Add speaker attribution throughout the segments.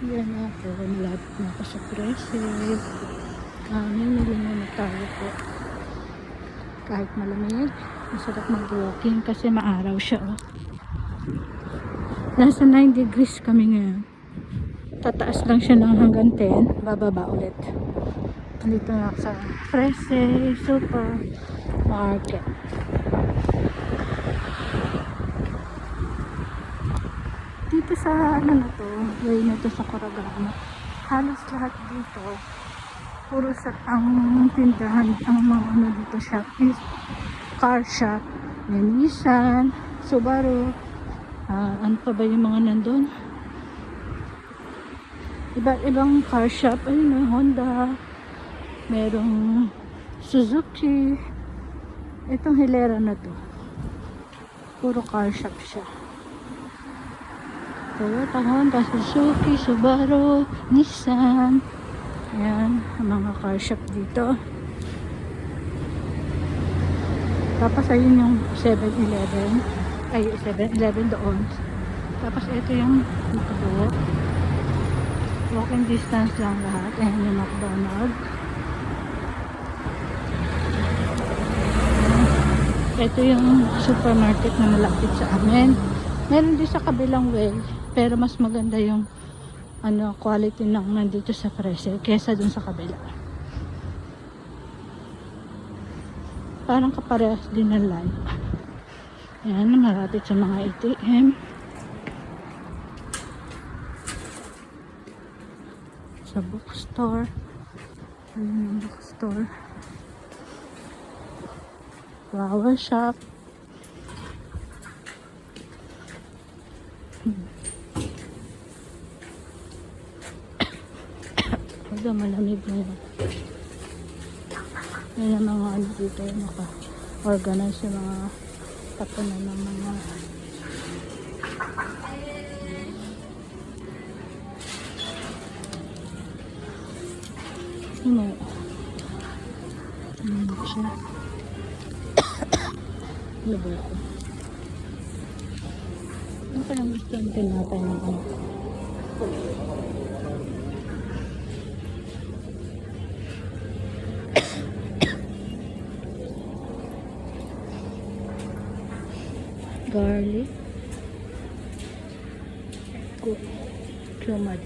Speaker 1: Yan ako, malapit na ako sa Preset. Mimili muna tayo po. Kahit malamig, masarap mag-walking kasi maaraw siya. Oh. Nasa 9 degrees kami ngayon. Tataas lang siya ng hanggang 10, bababa ulit. Nandito na ako sa Preset Supermarket. Dito sa ano na to, way na to sa Coragano, halos lahat dito puro sa ang tindahan, ang mga ano dito shop is car shop. May Nissan, Subaru, ano pa ba yung mga nandun, iba't ibang car shop. Ayun, Honda, merong Suzuki. Itong hilera na to puro car shop siya. Toyota, Honda, Suzuki, Subaru, Nissan. Ayan, ang mga car shop dito. Tapos ayun yung 7-Eleven. Ay, 7-Eleven doon. Tapos ito yung McDo. Walking distance lang lahat. Ayan yung McDonald's. Ito yung supermarket na malapit sa amin. Meron din sa kabilang way, pero mas maganda yung ano, quality ng nandito sa Preset kesa dun sa kabila. Parang kaparehas din ng line. Ayan, malapit sa mga ATM. Sa bookstore. Ayun yung bookstore. Flower shop. Ito, malamig na yun. Yan ang mga ano dito, naka-organize yung mga tapunan ng mga ano siya. Ano ba ito? Ano pa lang gusto ang tinatay ng ano? Garlic, cumin,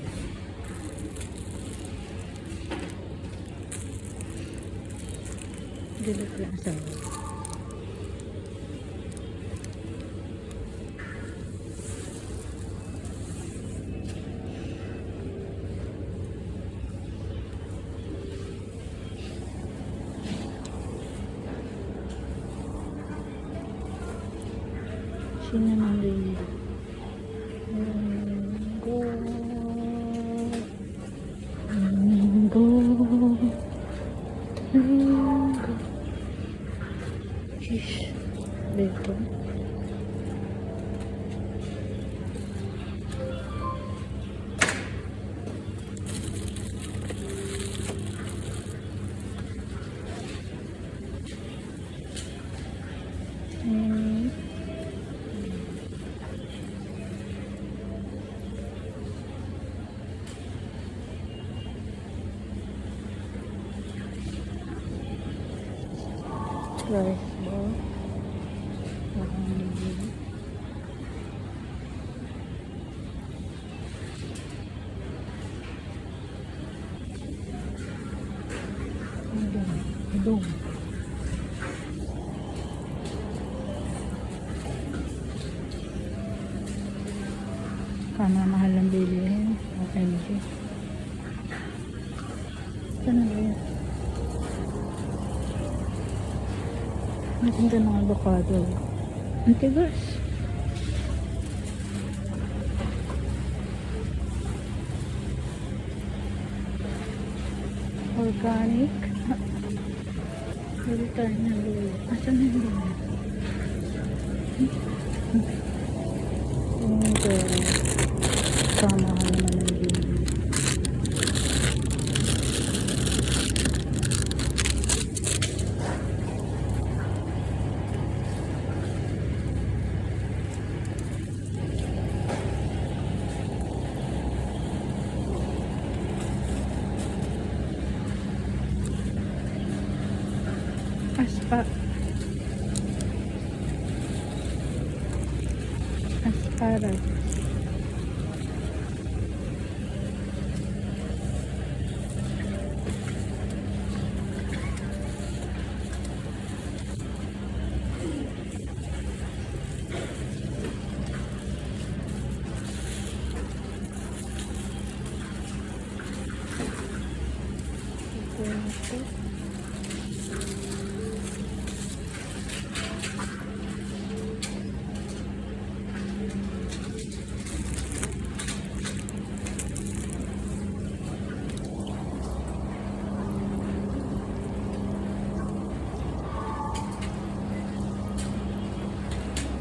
Speaker 1: dilit lang sa cinnamon rainbow. Fish bacon. Rice ball. Udong. Kana mahal ang bilihin. OMG. Saan na ba yan? Maganda ng avocado. Ang tigas. Organic. Pwede tayo na lulo. Asan na lulo? Sama ka naman ng lulo. pa. Asparagus. Ito.